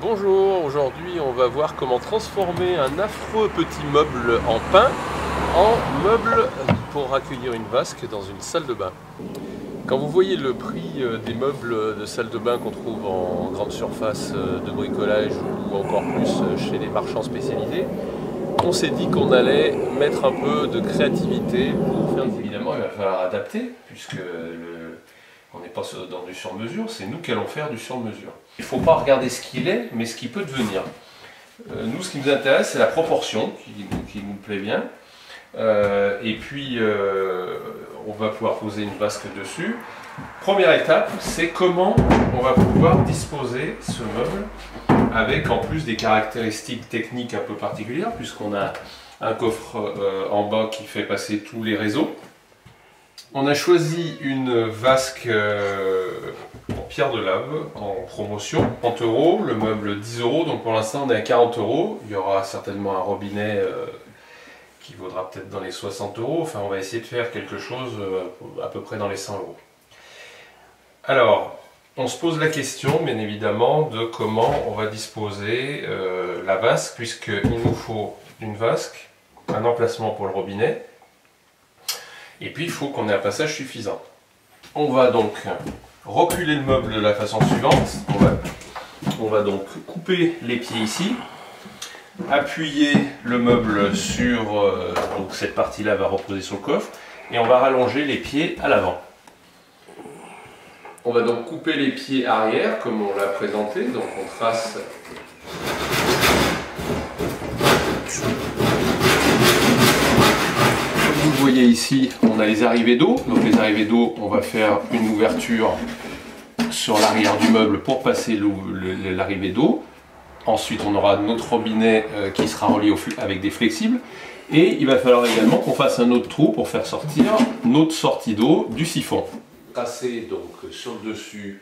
Bonjour, aujourd'hui on va voir comment transformer un affreux petit meuble en pin en meuble pour accueillir une vasque dans une salle de bain. Quand vous voyez le prix des meubles de salle de bain qu'on trouve en grande surface de bricolage ou encore plus chez les marchands spécialisés, on s'est dit qu'on allait mettre un peu de créativité pour faire. Évidemment, il va falloir adapter puisque on n'est pas dans du sur-mesure, c'est nous qui allons faire du sur-mesure. Il ne faut pas regarder ce qu'il est, mais ce qui peut devenir. Nous, ce qui nous intéresse, c'est la proportion qui nous plaît bien. Et puis, on va pouvoir poser une vasque dessus. Première étape, c'est comment on va pouvoir disposer ce meuble avec en plus des caractéristiques techniques un peu particulières, puisqu'on a un coffre en bas qui fait passer tous les réseaux. On a choisi une vasque en pierre de lave en promotion, 30 €, le meuble 10 €, donc pour l'instant on est à 40 €. Il y aura certainement un robinet qui vaudra peut-être dans les 60 €, enfin on va essayer de faire quelque chose à peu près dans les 100 €. Alors, on se pose la question bien évidemment de comment on va disposer la vasque, puisqu'il nous faut une vasque, un emplacement pour le robinet, et puis il faut qu'on ait un passage suffisant. On va donc reculer le meuble de la façon suivante. On va donc couper les pieds ici, appuyer le meuble sur donc cette partie-là va reposer sur le coffre, et on va rallonger les pieds à l'avant. On va donc couper les pieds arrière comme on l'a présenté, donc on trace. Vous voyez ici, on a les arrivées d'eau. Donc les arrivées d'eau, on va faire une ouverture sur l'arrière du meuble pour passer l'arrivée d'eau. Ensuite, on aura notre robinet qui sera relié avec des flexibles. Et il va falloir également qu'on fasse un autre trou pour faire sortir notre sortie d'eau du siphon. Tracer donc sur le dessus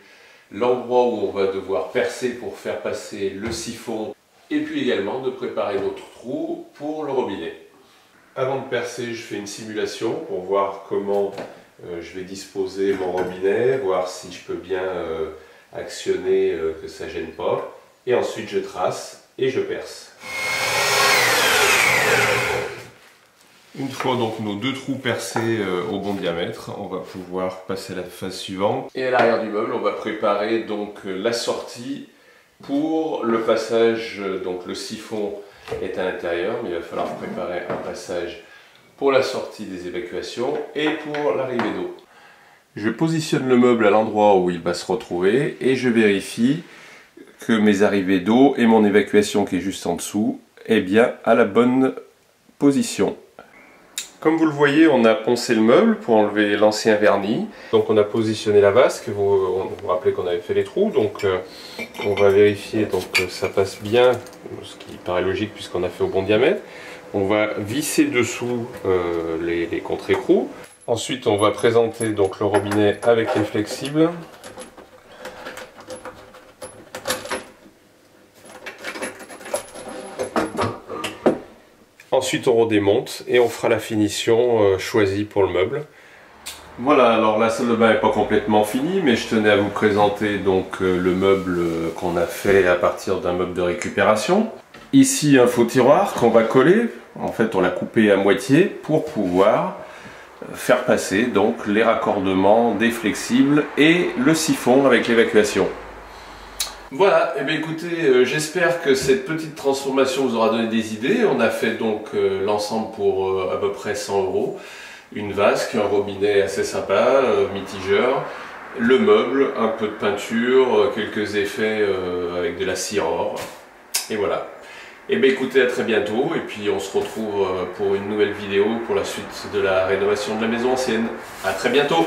l'endroit où on va devoir percer pour faire passer le siphon. Et puis également de préparer notre trou pour le robinet. Avant de percer, je fais une simulation pour voir comment je vais disposer mon robinet, voir si je peux bien actionner, que ça ne gêne pas. Et ensuite je trace et je perce. Une fois donc nos deux trous percés au bon diamètre, on va pouvoir passer à la phase suivante. Et à l'arrière du meuble, on va préparer donc la sortie pour le passage, donc le siphon est à l'intérieur, mais il va falloir préparer un passage pour la sortie des évacuations et pour l'arrivée d'eau. Je positionne le meuble à l'endroit où il va se retrouver et je vérifie que mes arrivées d'eau et mon évacuation qui est juste en dessous est bien à la bonne position. Comme vous le voyez, on a poncé le meuble pour enlever l'ancien vernis. Donc on a positionné la vasque, vous vous rappelez qu'on avait fait les trous, donc on va vérifier donc, que ça passe bien, ce qui paraît logique puisqu'on a fait au bon diamètre. On va visser dessous les contre-écrous. Ensuite on va présenter donc le robinet avec les flexibles. Ensuite on redémonte et on fera la finition choisie pour le meuble. Voilà, alors la salle de bain n'est pas complètement finie, mais je tenais à vous présenter donc le meuble qu'on a fait à partir d'un meuble de récupération. Ici un faux tiroir qu'on va coller, en fait on l'a coupé à moitié pour pouvoir faire passer donc les raccordements des flexibles et le siphon avec l'évacuation. Voilà, et bien écoutez, j'espère que cette petite transformation vous aura donné des idées. On a fait donc l'ensemble pour à peu près 100 €. Une vasque, un robinet assez sympa, mitigeur, le meuble, un peu de peinture, quelques effets avec de la cire-or. Et voilà. Et bien écoutez, à très bientôt, et puis on se retrouve pour une nouvelle vidéo pour la suite de la rénovation de la maison ancienne. À très bientôt!